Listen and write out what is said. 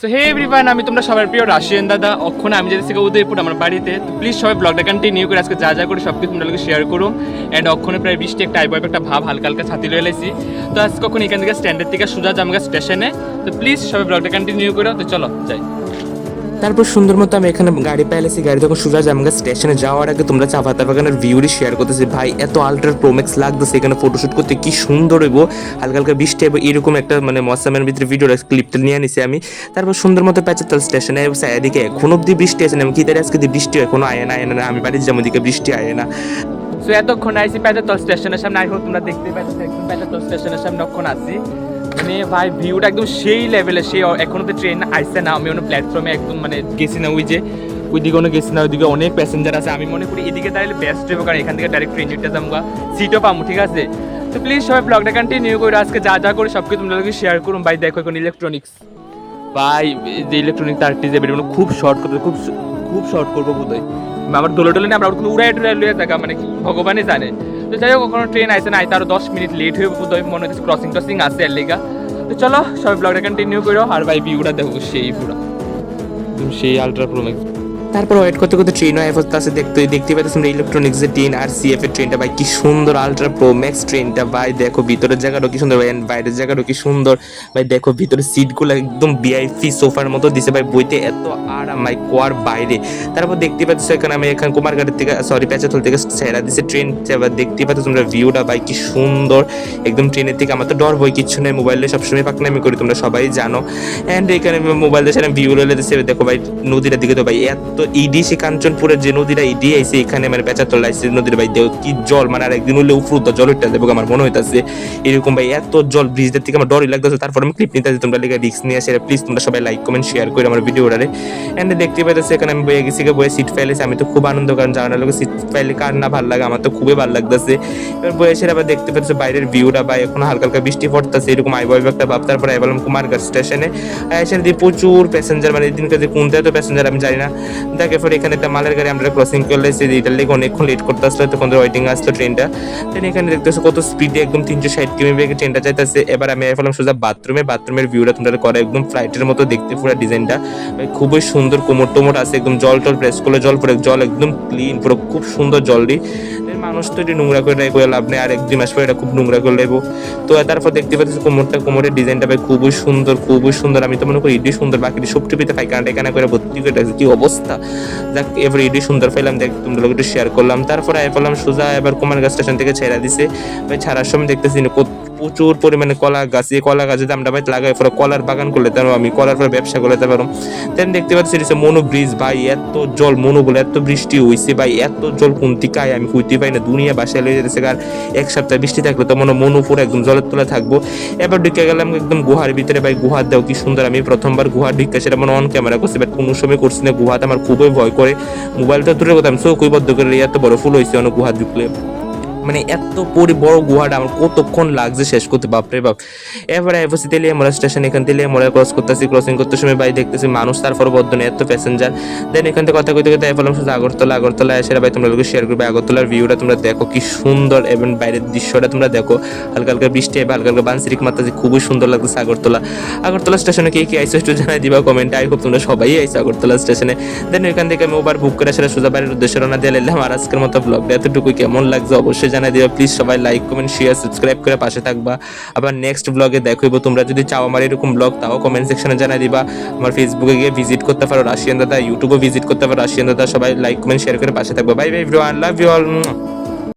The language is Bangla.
সো হে এভরিওয়ান, আমি তোমরা সবার প্রিয় রাশিয়ান দাদা। অক্ষণ আমি যেতে থেকে উদয়পুর আমার বাড়িতে। তো প্লিজ সবাই ব্লগটা কন্টিনিউ করে আজকে যা যা করে সব কিছু তোমরা লোকে শেয়ার করুম। অ্যান্ড অক্ষণে প্রায় বৃষ্টি একটা আইব একটা ভাব হালকা হালকা ছাতি লয়ে এলাইছি। তো আজকে কখন এখান থেকে স্ট্যান্ডের থেকে সোজা জামগা স্টেশনে। তো প্লিজ সবাই ব্লগটা কন্টিনিউ করো। তো চলো যাই। তারপর সুন্দর মতো আমি এখানে গাড়ি পাইলেছি। গাড়ি যখন সোজা জামগা স্টেশনে যাওয়ার আগে তোমরা চাপাতা বাগানের ভিউরি শেয়ার করতেছি। ভাই এত আল্ট্রা প্রোম্যাক্স লাগতেছে এখানে ফটোশুট করতে, কি সুন্দর হইব। হালকা হালকা বৃষ্টি এবং এরকম একটা মানে মৌসুমের ভিতরে ভিডিওর ক্লিপটা নিয়ে নিছি আমি। তারপর সুন্দর মতো প্যাচাতাল স্টেশনে এদিকে এখন অব্দি বৃষ্টি আছে না। আমি কি তার আজকে বৃষ্টি এখনো আয় না আমি বাড়িতে যাবো দিকে বৃষ্টি আয় না। সো এতক্ষণ আইসি প্যাচাতল স্টেশনের সামনে। আই হোক তোমরা দেখতে পাচ্ছ একদম প্যাচাতল স্টেশনের সামনে অক্ষণ আসছি। মানে ভাই ভিউটা একদম সেই লেভেলে। সেই এখনো তো ট্রেন আইসে না, আমি অন্য প্ল্যাটফর্মে একদম মানে গেছি না। ওই যে ওইদিকে অনেক গেছি না, ওইদিকে অনেক প্যাসেঞ্জার আছে। আমি মনে করি এদিকে দাঁড়ালে বেস্ট হবে, কারণ এখান থেকে ডাইরেক্ট ট্রেন যেটা যাবো, সিটও পাবো। ঠিক আছে, তো প্লিজ সবাই ব্লগটা কন্টিনিউ করে আজকে যা যা করে সব কিছু তোমাদেরকে শেয়ার করুন। ভাই দেখো এখন ইলেকট্রনিক্স, ভাই যে ইলেকট্রনিক তারটি যে বেরোনো খুব শর্ট করতে, খুব শর্ট করবো বোধহয়। আমার দোলে টোলে না, আমরা কোনো উড়াই টুড়াই লুয়ে থাকা মানে কি ভগবানই জানে। তো যাই হোক কখনো ট্রেন আসে না, আইতে আরো 10 মিনিট লেট হয়ে বোধহয়। মনে হচ্ছে ক্রসিং টসিং আছে এর লেগা। তো চলো সবাই ব্লগটা কন্টিনিউ করো। আর ভাই ভিউটা দেখো সেই পুরা একদম সেই আলট্রা প্রো ম্যাক্স। তারপর ওয়েট করতে করতে ট্রেনও আছে দেখতে পাচ্ছি আমরা ইলেকট্রনিক্সের ট্রেন আর সিএফ এর ট্রেনটা। ভাই কি সুন্দর আলট্রা প্রো ম্যাক্স ট্রেনটা। ভাই দেখো ভিতরের জায়গাটাও কি সুন্দর, ভাই বাইরের জায়গাটাও কি সুন্দর। ভাই দেখো ভিতরের সিটগুলো একদম ভিআইপি সোফার মতো দিছে। ভাই বইতে এত আরাম ভাই কোয়ার বাইরে। তারপর দেখতে পাচ্ছ এখানে আমি এখানে কুমারঘাটের থেকে প্যাচাতল থেকে ছেড়া দিছে ট্রেন। এবার দেখতে পাচ্ছ তোমরা ভিউটা ভাই কি সুন্দর একদম ট্রেনের থেকে। আমার তো ডর বই কিচ্ছু নেই, মোবাইলে সবসময় পাকনামি করি তোমরা সবাই জানো। অ্যান্ড এখানে মোবাইল দিয়ে ভিউ লেলে দিচ্ছে। দেখো ভাই নদীটার দিকে তো ভাই এত ইডিসি কাঞ্চনপুরের যে নদীটা ইডি আইছে এখানে মানে পেঁচাতল আইছে নদীর। ভাই দেখো কি জল, মানে আর একদিন হলে উপরুদ্ধ জল উঠতে দেবো আমার মনে হইতেছে এরকম। ভাই এত জল ব্রিজের থেকে আমার ডরই লাগতেছে। তারপর আমি ক্লিপ নিতে তোমরা লিখে রিক্স নিয়ে আসে। প্লিজ তোমরা সবাই লাইক কমেন্ট শেয়ার করে আমার ভিডিওটারে। এন্ড দেখতে পাইতেছে এখানে আমি বয়ে গেছি, বয়ে সিট ফাইলেছি। আমি তো খুব আনন্দ, কারণ জানার লোক সিট ফাইলে কার না ভালো লাগে, আমার তো খুবই ভালো লাগতেছে। এবার বয়ে এসে আবার দেখতে পাচ্ছি বাইরের ভিউটা। ভাই এখন হালকা হালকা বৃষ্টি পড়তেছে এরকম আইব একটা ভাব। তারপরে আইবলাম কুমারঘাট স্টেশনে। এসে দিয়ে প্রচুর প্যাসেঞ্জার, মানে এদিনকে যে কোনটা এত প্যাসেঞ্জার আমি জানি না। দেখে পরে এখানে একটা মালের গাড়ি আমরা ক্রসিং করলে এটার লেগে অনেকক্ষণ লেট করতে আসলো, তখন ওয়েটিং আসলো ট্রেনটা। দেন এখানে দেখতেছো কত স্পিডে একদম 360 কিমি বেগে ট্রেনটা যাইতেছে। এবার আমি এলাম সোজা বাথরুমের ভিউটা তোমরা করে একদম ফ্লাইটের মতো দেখতে পুরো ডিজাইনটা। খুবই সুন্দর, কোমর টোমর আছে একদম, জল টল প্রেস করলে জল পরে জল একদম ক্লিন পুরো, খুব সুন্দর জলটি। মানুষ তো এটি নোংরা করে করে লাভ নেই, আর 1-2 মাস পরে এটা খুব নোংরা করে লেবো। তো তারপর দেখতে পাচ্ছি কোমরের ডিজাইনটা ভাই খুবই সুন্দর। আমি তো মনে করি ইডি সুন্দর, বাকি সব টিপিতে পাইকানা টাইকানা করে ভর্তি করে কি অবস্থা। যাক এবার ইডি সুন্দর পাইলাম, দেখ তোমরা লোক একটু শেয়ার করলাম। তারপরে পেলাম সোজা এবার কুমারঘাট স্টেশন থেকে ছেড়া দিছে। ভাই ছাড়ার সময় দেখতেছি প্রচুর পরিমাণে কলা গাছ। এই কলা গাছ যদি আমরা ভাই লাগাই পরে কলার বাগান করলে তারও আমি কলার পরে ব্যবসা করতে পারো। তেন দেখতে পাচ্ছি মনু ব্রিজ। ভাই এত জল মনু বলে এত বৃষ্টি হয়েছে ভাই, এত জল কোনটি কায় আমি কইতে পাই না। দুনিয়া বাসায় লেগে যেতেছে। আর এক সপ্তাহ বৃষ্টি থাকলে তো মনু পুরো একদম জলের তলে থাকবো। এবার ঢুকে গেলাম একদম গুহার ভিতরে। ভাই গুহার দাও কি সুন্দর। আমি প্রথমবার গুহার ঢুকে সেটা মনে অন ক্যামেরা করছি, বাট কোনো সময় করছি না। গুহাতে আমার খুবই ভয় করে, মোবাইলটা দূরে কথা আমি চোখই বদ্ধ করে এত বড় ফুল হয়েছে অনেক গুহা ঢুকলে। মানে এত বড় গুহাটা আমার কতক্ষণ লাগছে শেষ করতে, বাপরে বাপ। এবারে এফসি তেলিয়ামোড়া স্টেশন, এখান তেলিয়ামোড়া ক্রসিং করতে সময় ভাই দেখতেছি মানুষ তারপর বদ্ধ নেই, এত প্যাসেঞ্জার। দেন এখান থেকে কথা কইতে এফলাম শুধু আগরতলা এসে ভাই তোমরা লোক শেয়ার করবে। আগরতলার ভিউটা তোমরা দেখো কি সুন্দর, এবং বাইরের দৃশ্যটা তোমরা দেখো। হালকা হালকা বৃষ্টি হবে, হালকা হালকা বানসিরিক মাত্রা খুবই সুন্দর লাগতেছে আগরতলা স্টেশনে। কে আইসো একটু জানাই দিবা কমেন্টে। আই হোপ তোমরা সবাই আইসো আগরতলা স্টেশনে। দেন এখান থেকে আমি ওভার বুক করে আসলে সোজা বাড়ির উদ্দেশ্যে রওনা দিয়ে এলাম। আর আজকের মতো ব্লগটা এতটুকুই, কেমন লাগছে অবশ্যই জানাই দিবা। প্লিজ সবাই লাইক কমেন্ট শেয়ার সাবস্ক্রাইব করে পাশে থাকবা। আবার নেক্সট ব্লগে দেখবো। তোমরা যদি চাও আমার এরকম ব্লগ, তাও কমেন্ট সেকশনে জানাই দিবা। আমার ফেসবুকে গিয়ে ভিজিট করতে পারো রাশিয়ান দাদা, ইউটিউবে ভিজিট করতে পারো রাশিয়ান দাদা। সবাই লাইক কমেন্ট শেয়ার করে পাশে থাকবো। Bye bye everyone, love you all.